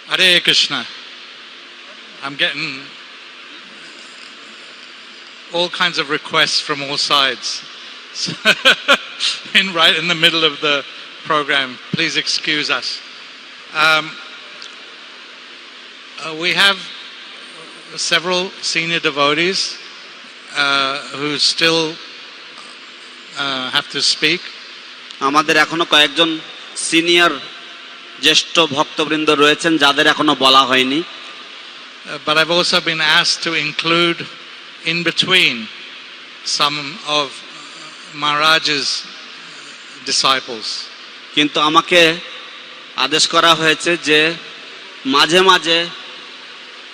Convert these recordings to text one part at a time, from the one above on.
Hare Krishna. I'm getting all kinds of requests from all sides. So right in the middle of the program, please excuse us. We have several senior devotees who still have to speak. আমাদের এখনো কয়েকজন senior জ্যেষ্ঠ ভক্তবৃন্দ রয়েছেন যাদের এখনো বলা হয়নি। But I've also been asked to include in between some of Maharaj's disciples. কিন্তু আমাকে আদেশ করা হয়েছে যে মাঝে মাঝে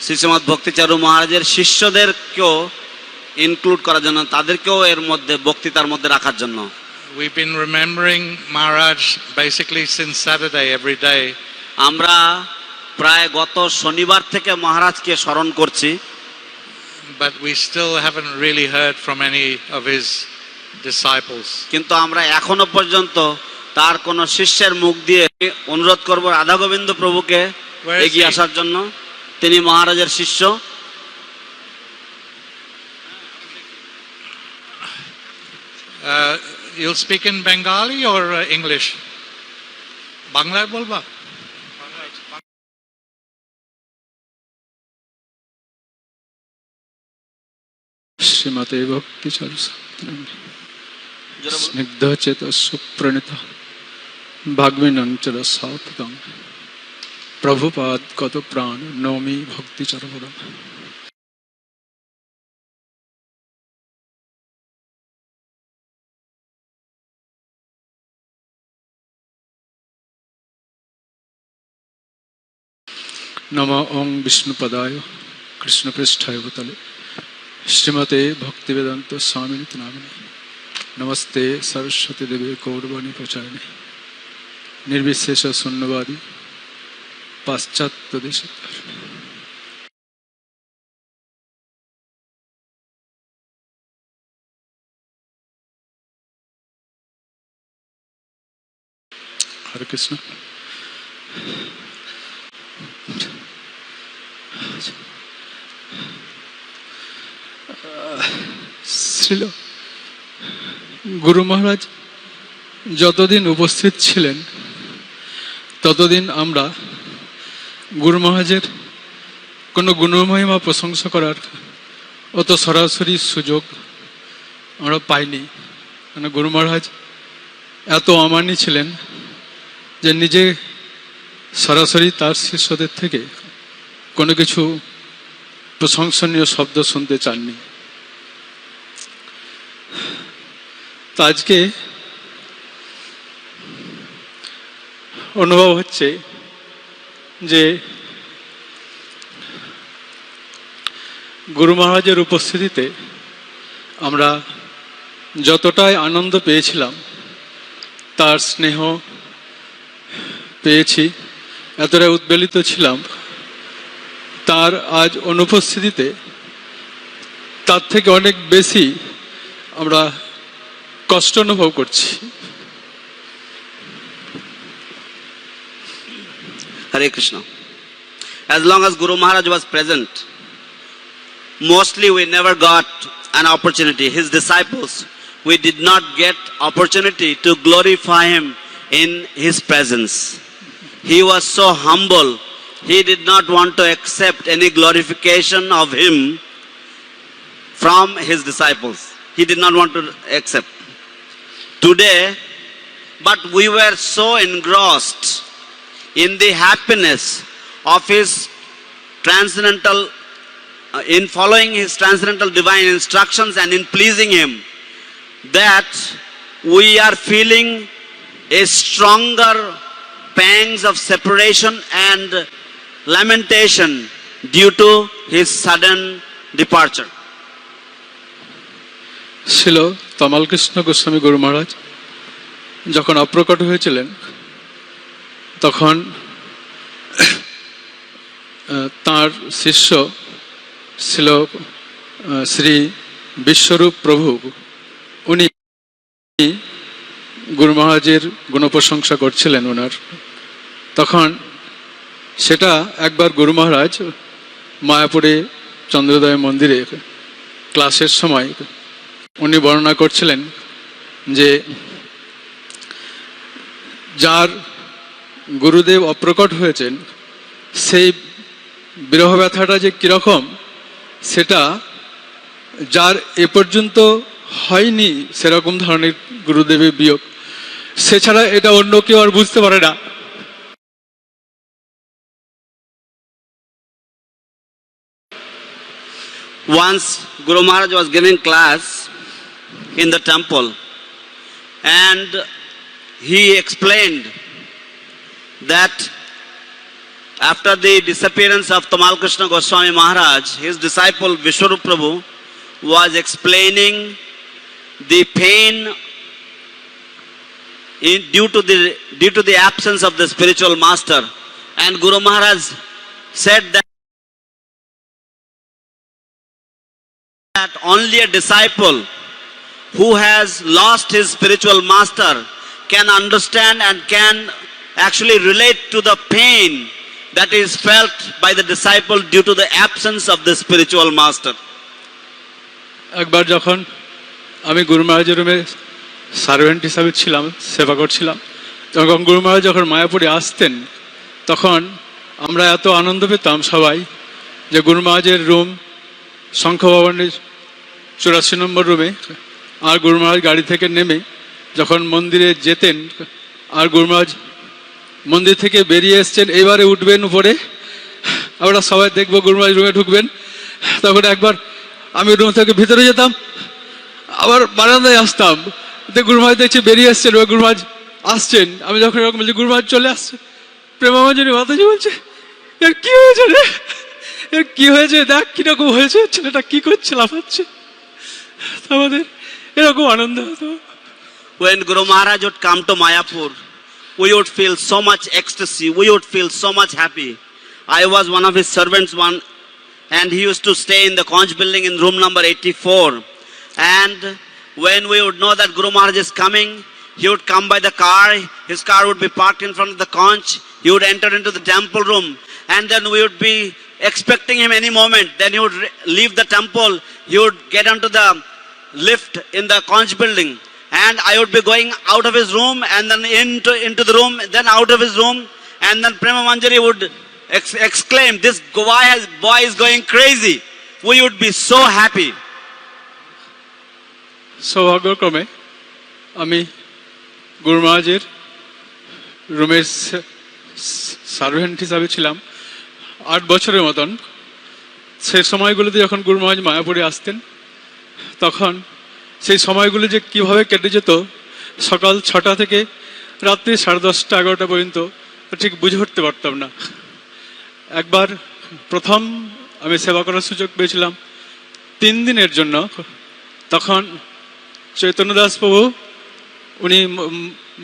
শ্রীশ্রীমৎ ভক্তিচারু মহারাজের শিষ্যদেরকেও ইনক্লুড করার জন্য, তাদেরকেও এর মধ্যে বক্তৃতার মধ্যে রাখার জন্য। We've been remembering Maharaj basically since Saturday every day. আমরা প্রায় গত শনিবার থেকে মহারাজকে স্মরণ করছি। But we still haven't really heard from any of his disciples. কিন্তু আমরা এখনো পর্যন্ত তার কোন শিষ্যের মুখ দিয়ে অনুরোধ করব রাধা গোবিন্দ প্রভুকে এগিয়ে আসার জন্য। তিনি মহারাজের শিষ্য। You'll speak in Bengali or English? Bangla bolba? শ্রীমতে ভক্তি চারু স্নিগ্ধ চেত সুপ্রণীত ভাগবিনঞ্চল সাপদং প্রভুপাদ কত প্রাণ নৌমি ভক্তি চরবরম। নমো ওং বিষ্ণুপদায় কৃষ্ণপৃষ্ঠায় ভূতলে শ্রীমতে ভক্তিবেদান্ত স্বামিনিতি নামিনে নমস্তে সরস্বতী দেবে গৌরবাণী প্রচারিণে নির্বিশেষ শূন্যবাদী পাশ্চাত্য দেশে। হরে কৃষ্ণ। শ্রীল গুরু মহারাজ যতদিন উপস্থিত ছিলেন ততদিন আমরা গুরু মহারাজের কোনো গুণমহিমা প্রশংসা করার অত সরাসরি সুযোগ আমরা পাইনি। মানে গুরু মহারাজ এত অমানি ছিলেন যে নিজে সরাসরি তার শিষ্যদের থেকে কোনো কিছু প্রশংসনীয় শব্দ শুনতে চাননি। তো আজকে অনুভব হচ্ছে যে গুরু মহারাজের উপস্থিতিতে আমরা যতটাই আনন্দ পেয়েছিলাম, তার স্নেহ পেয়েছি, এতটাই উদ্বেলিত ছিলাম, তার আজ অনুপস্থিতিতে তার থেকে অনেক বেশি আমরা কষ্ট অনুভব করছি। Hare Krishna. As long as Guru Maharaj was present, mostly we never got an opportunity. His disciples, we did not get opportunity to glorify him in his presence. He was so humble. He did not want to accept any glorification of him from his disciples. He did not want to accept. Today, but we were so engrossed in the happiness of his transcendental, in following his transcendental divine instructions and in pleasing him, that we are feeling a stronger pangs of separation and lamentation due to his sudden departure. ছিল তমাল কৃষ্ণ গোস্বামী গুরু মহারাজ যখন অপ্রকট হয়েছিলেন, তখন তার শিষ্য ছিল শ্রী বিশ্বরূপ প্রভু। উনি গুরু মহারাজের গুণপ্রশংসা করছিলেন ওনার। তখন সেটা একবার গুরু মহারাজ মায়াপুরে চন্দ্রোদয় মন্দিরে ক্লাসের সময় উনি বর্ণনা করছিলেন যে যার গুরুদেব অপ্রকট হয়েছেন সেই বিরহ ব্যথাটা যে কীরকম সেটা যার এ পর্যন্ত হয়নি সেরকম ধরনের গুরুদেবের বিয়োগ, সে ছাড়া এটা অন্য কেউ আর বুঝতে পারে না। Once Guru Maharaj was giving class in the temple and he explained that after the disappearance of Tamal Krishna Goswami Maharaj, his disciple Vishwarup Prabhu was explaining the pain due to the absence of the spiritual master, and Guru Maharaj said that only a disciple who has lost his spiritual master can understand and can actually relate to the pain that is felt by the disciple due to the absence of the spiritual master. একবার যখন আমি গুরু মহারাজের রুমে servant হিসাবে ছিলাম, সেবা করছিলাম, তখন গুরু মহারাজ যখন মায়াপুরে আসতেন তখন আমরা এত আনন্দ পেতাম সবাই যে গুরু মহারাজের রুম শঙ্খ ভবনের 84 নম্বর রুমে, আর গুরু মহারাজ গাড়ি থেকে নেমে যখন মন্দিরে যেতেন আর গুরু মহারাজ মন্দির থেকে বেরিয়ে এসছেন, এইবারে উঠবেন উপরে, আমরা সবাই দেখবো গুরু মহারাজ রুমে ঢুকবেন, তখন একবার আমি রুম থেকে ভিতরে যেতাম, আবার বারান্দায় আসতাম, গুরু মহারাজ দেখছি বেরিয়ে এসছেন, গুরু মহারাজ আসছেন, আমি যখন এরকম বলছি গুরু মহারাজ চলে আসছে, প্রেমাঞ্জনী মাতাজি বলছে এর কি হয়েছে রে, এর কি হয়েছে, দেখ কিরকম হয়েছে, ছেলেটা কি করছে, লাফাচ্ছে, আমাদের এরকম আনন্দ হতো। When Guru Maharaj would come to Mayapur, we would feel so much ecstasy, we would feel so much happy. I was one of his servants and he used to stay in the conch building in room number 84. And when we would know that Guru Maharaj is coming, he would come by the car, his car would be parked in front of the conch, he would enter into the temple room, and then we would be expecting him any moment. Then he would leave the temple, he would get onto the lift in the conch building, and I would be going out of his room and then into the room, then out of his room, and then Prema Manjari would exclaim, this boy is going crazy. We would be so happy. সৌভাগ্যক্রমে আমি গুরু মহারাজের রুমের servant হিসাবে ছিলাম 8 বছরের মতন। সেই সময়গুলোতে যখন গুরু মহারাজ মায়াপুরে আসতেন তখন সেই সময়গুলো যে কিভাবে কেটে যেত, সকাল 6টা থেকে রাত্রি 10:30 11টা পর্যন্ত ঠিক বুঝে উঠতে পারতাম না। একবার প্রথম আমি সেবা করার সুযোগ পেয়েছিলাম 3 দিনের জন্য, তখন চৈতন্য দাস প্রভু উনি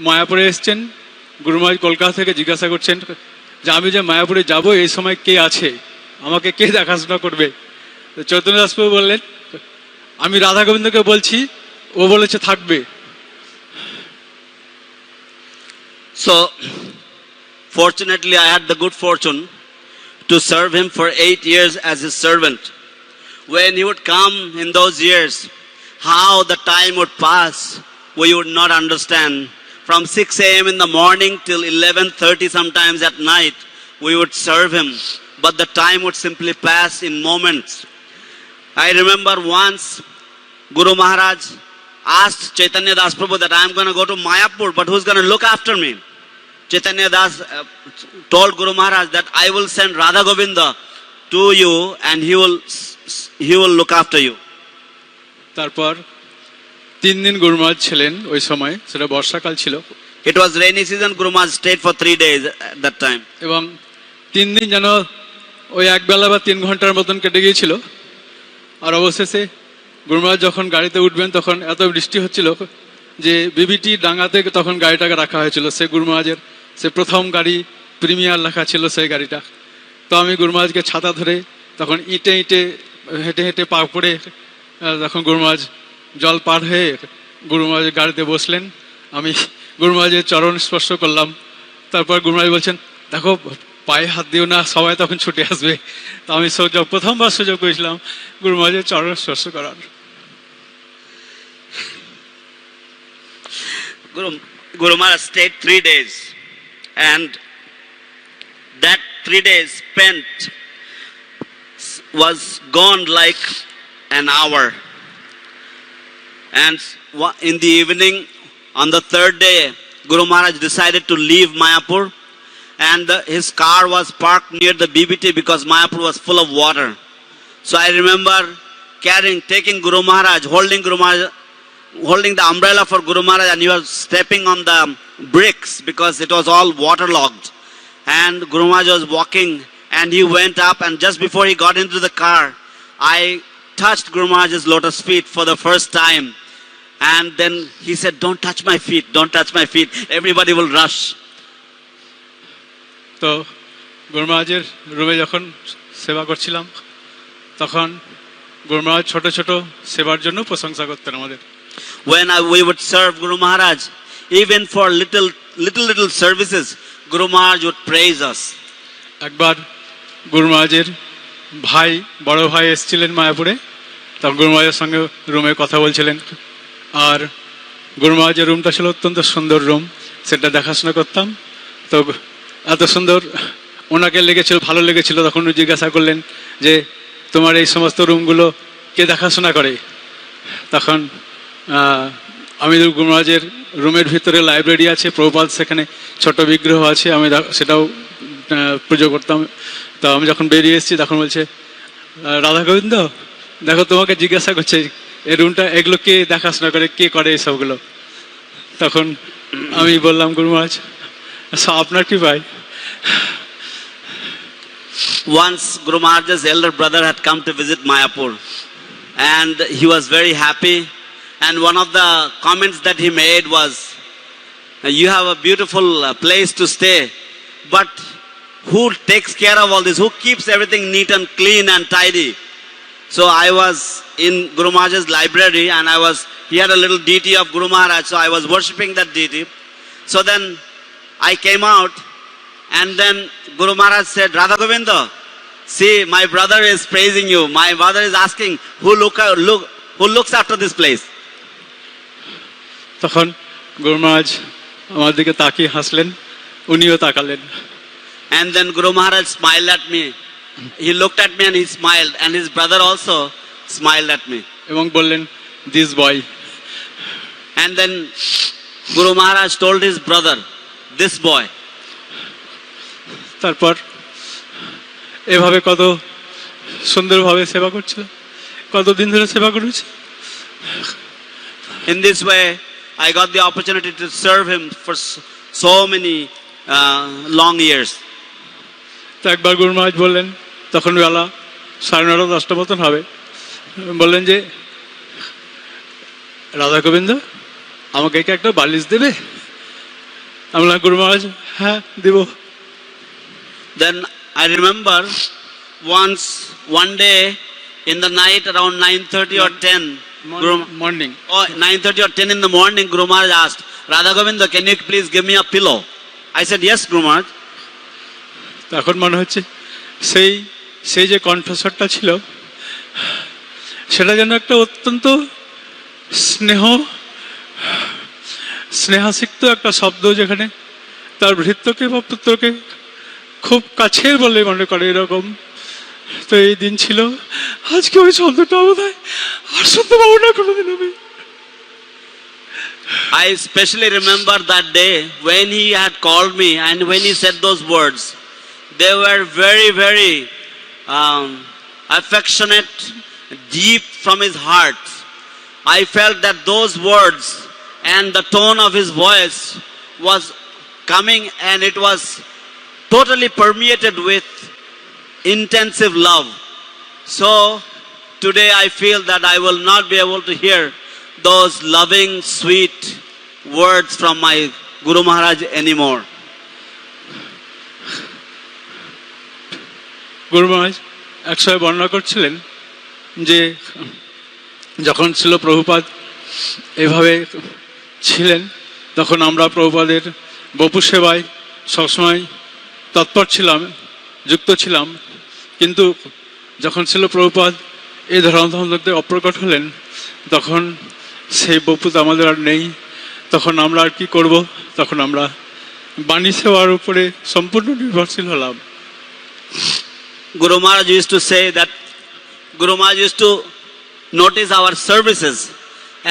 মায়াপুরে এসছেন, গুরু মহারাজ কলকাতা থেকে জিজ্ঞাসা করছেন যে আমি যে মায়াপুরে যাব এই সময় কে আছে, আমাকে কে দেখাশোনা করবে। চৈতন্য দাস প্রভু বললেন আমি রাধা গোবিন্দকে বলছি, ও বলেছে থাকবে। So fortunately I had the good fortune to serve him for 8 years as his servant. When he would come in those years, how the time would pass we would not understand. From 6 a.m. in the morning till 11:30 sometimes at night we would serve him, but the time would simply pass in moments. I remember once Guru Maharaj asked Chaitanya Das Prabhu that I am going to go to Mayapur, but who's going to look after me? Chaitanya Das told Guru Maharaj that I will send Radha Govinda to you and he will look after you. তারপর 3 দিন গুরু মহারাজ ছিলেন, ওই সময় সেটা বর্ষাকাল ছিল। It was rainy season. Guru Maharaj stayed for 3 days at that time. এবং 3 দিন যেন ওই এক বেলা বা 3 ঘন্টার মতন কেটে গিয়েছিল। আর অবশেষে গুরু মহারাজ যখন গাড়িতে উঠবেন তখন এত বৃষ্টি হচ্ছিল যে বিবিটি ডাঙ্গাতে তখন গাড়িটাকে রাখা হয়েছিল, সে গুরু মহারাজের সে প্রথম গাড়ি, প্রিমিয়ার লেখা ছিল সেই গাড়িটা। তো আমি গুরু মহারাজকে ছাতা ধরে তখন ইটে হেঁটে হেঁটে পা পড়ে তখন গুরু মহারাজ জল পার হয়ে গুরু মহারাজের গাড়িতে বসলেন, আমি গুরু মহারাজের চরণ স্পর্শ করলাম। তারপর গুরু মহারাজ বলছেন দেখো পায়ে হাত দিও না, সবাই তখন ছুটে আসবে। তো আমি প্রথমবার সুযোগ পেয়েছিলাম গুরু মহারাজের চরণ স্পর্শ করার। Guru Maharaj stayed 3 days, and that 3 days spent was gone like an hour. And in the evening, on the 3rd day, Guru Maharaj decided to leave Mayapur, and his car was parked near the BBT because Mayapur was full of water. So I remember taking Guru Maharaj, holding the umbrella for Guru Maharaj, and he was stepping on the bricks because it was all waterlogged. And Guru Maharaj was walking, and he went up, and just before he got into the car, I touched Guru Maharaj's lotus feet for the first time. And then he said, "Don't touch my feet, don't touch my feet. Everybody will rush." তো গুরু মহারাজের রুমে যখন সেবা করছিলাম, তখন গুরু মহারাজ ছোট ছোট সেবার জন্য প্রশংসা করতেন আমাদের। When we would serve Guru Maharaj, even for little services, Guru Maharaj would praise us. একবার গুরু মহারাজের বড় ভাই এসেছিলেন মায়াপুরে, তখন গুরু মহারাজের সঙ্গে রুমে কথা বলছিলেন। আর গুরু মহারাজের রুমটা ছিল অত্যন্ত সুন্দর রুম, সেটা দেখাশোনা করতাম। তো এত সুন্দর ওনাকে ভালো লেগেছিল। তখন উনি জিজ্ঞাসা করলেন যে তোমার এই সমস্ত রুমগুলো কে দেখাশোনা করে? তখন আমি গুরু মহারাজের রুমের ভিতরে লাইব্রেরি আছে, প্রভুপাদ সেখানে ছোট বিগ্রহ আছে, আমি সেটাও পুজো করতাম। তো আমি যখন বেরিয়ে এসেছি তখন বলছে, রাধা গোবিন্দ দেখো তোমাকে জিজ্ঞাসা করছে এই রুমটা, এগুলো কে দেখাশোনা করে, কে করে এসবগুলো? তখন আমি বললাম, গুরু মহারাজ আপনার কি ভাই? Once Guru Maharaj's elder brother had come to visit Mayapur, and he was very happy, and one of the comments that he made was, "You have a beautiful place to stay, but who takes care of all this? Who keeps everything neat and clean and tidy?" So I was in Guru Maharaj's library, and he had a little deity of Guru Maharaj, so I was worshipping that deity. So then I came out, and then Guru Maharaj said, "Radha Govinda, see, my brother is praising you. My mother is asking, who looks after this place?" তখন গুরু মহারাজ আমার দিকে তাকিয়ে হাসলেন, উনিও তাকালেন। And then Guru Maharaj smiled at me. He looked at me and he smiled, and his brother also smiled at me. এবং বললেন, "This boy." And then Guru Maharaj told his brother, "This boy." তারপর এভাবে কত সুন্দরভাবে সেবা করছিল, কতদিন ধরে সেবা করেছি। In this way, I got the opportunity to serve him for so many long years. তো একবার গুরু মহারাজ বললেন, তখন বেলা 9:30 10টা মতন হবে, বললেন যে রাধা গোবিন্দ আমাকে কি একটা বালিশ দেবে? আমি বললাম, গুরু মহারাজ হ্যাঁ দেব। Then I remember one day in the night around 9:30 or 10, morning. 9:30 or 10 in the morning, Guru Maharaj asked, "Radha Govinda, can you please give me a pillow?" I said, "Yes, Guru Maharaj." তখন মনে হচ্ছে সেই যে কণ্ঠস্বরটা ছিল, সেটা যেন একটা অত্যন্ত স্নেহাসিক্ত একটা শব্দ, যেখানে তার ভৃত্যকে বা পুত্রকে খুব কাছের বলে মনে করে এরকম। তো এই দিন ছিল, আজকে ওই শব্দটা বোধহয় আর শুনতে পাবো না কোনোদিন আমি। I especially remember that day when he had called me, and when he said those words, they were very, very affectionate, deep from his heart. I felt that those words and the tone of his voice was coming, and it was totally permeated with intensive love. So today I feel that I will not be able to hear those loving, sweet words from my Guru Maharaj anymore. গুরু মহারাজ একসময় বর্ণনা করছিলেন যে যখন ছিল প্রভুপাদ এভাবে ছিলেন, তখন আমরা প্রভুপাদের বপু সেবায় সবসময় তৎপর ছিলাম, যুক্ত ছিলাম, কিন্তু যখন ছিল প্রভুপাদ এই ধর্মধর্মদের অপ্রকট হলেন, তখন সেই বপুত আমাদের আর নেই। তখন আমরা আর কি করব? তখন আমরা বাণী সেবার উপরে সম্পূর্ণ নির্ভরশীল হলাম। Guru Maharaj used to say that Guru Maharaj used to notice our services,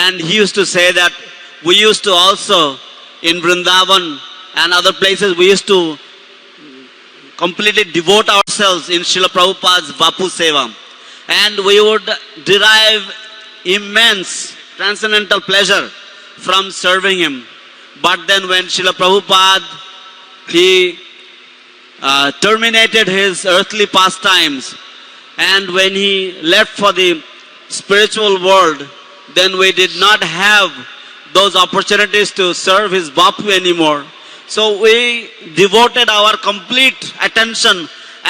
and he used to say that we used to also in Vrindavan and other places we used to completely devote ourselves in Srila Prabhupada's Bapu Seva, and we would derive immense transcendental pleasure from serving him. But then when Srila Prabhupada he terminated his earthly pastimes, and when he left for the spiritual world, then we did not have those opportunities to serve his Bapu anymore. So we devoted our complete attention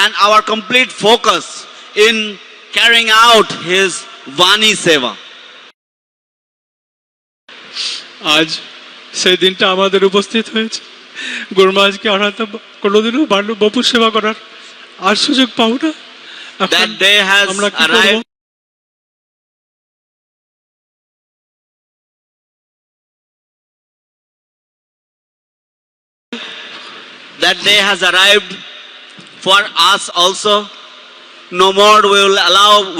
and our complete focus in carrying out his Vani Seva. আজ সেই দিনটা আমাদের উপস্থিত হয়েছে। গুরু মহারাজকে আর হয়তো কোনোদিনও বাপু সেবা করার আর সুযোগ পাবো না। That day has arrived. That day has arrived for us also. No more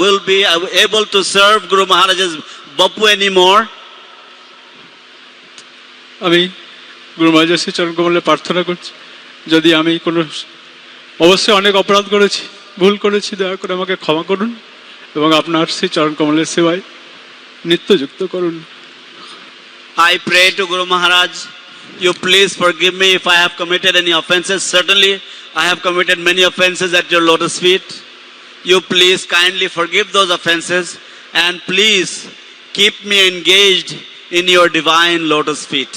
we'll be able to serve Guru Maharaj's Bapu anymore. আমি গুরু মহারাজের শ্রী চরণ কমলে প্রার্থনা করছি, যদি আমি কোনো অবশ্যই অনেক অপরাধ করেছি, ভুল করেছি, দয়া করে আমাকে ক্ষমা করুন এবং আপনার শ্রী চরণ কমলের সেবায় নিত্যযুক্ত করুন। I pray to Guru Maharaj, you please forgive me if I have committed any offenses. Certainly I have committed many offenses at your lotus feet. You please kindly forgive those offenses and please keep me engaged in your divine lotus feet.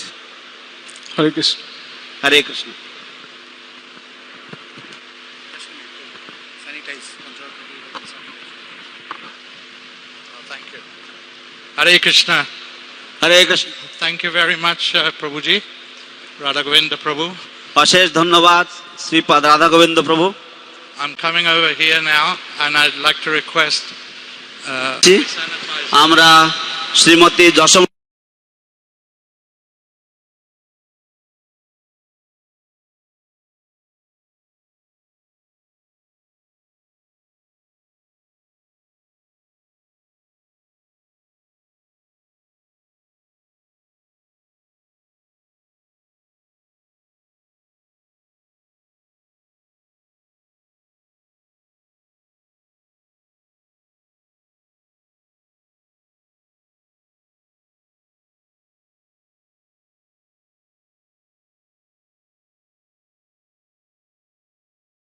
Hare Krishna. Hare Krishna. Thank you. Hare Krishna. Hare Krishna. Thank you very much, Prabhuji. Radha Govinda Prabhu. অশেষ ধন্যবাদ শ্রীপাদ রাধা গোবিন্দ প্রভু। I'm coming over here now and I'd like to request আমরা শ্রীমতী যশোমতী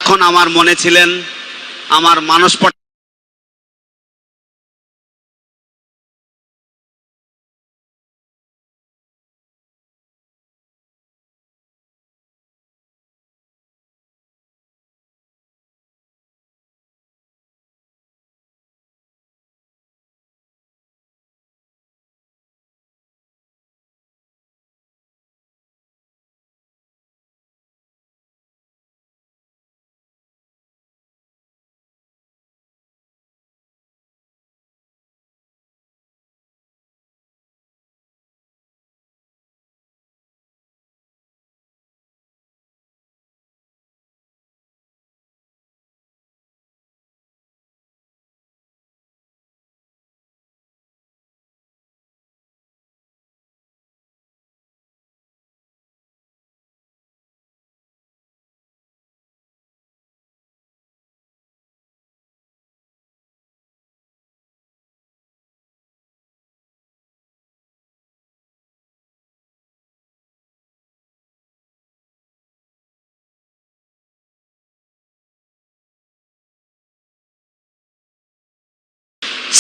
এখন আমার মনে ছিলেন আমার মানস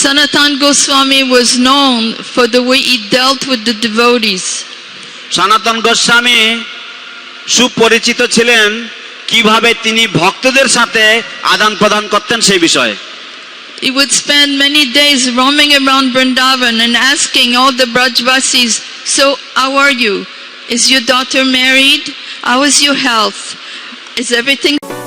Sanatana Goswami was known for the way he dealt with the devotees. সনাতন গোস্বামী সুপরিচিত ছিলেন কিভাবে তিনি ভক্তদের সাথে আদান প্রদান করতেন সেই বিষয়ে। He would spend many days roaming around Vrindavan and asking all the Brajvasis, so how are you? Is your daughter married? How is your health? Is everything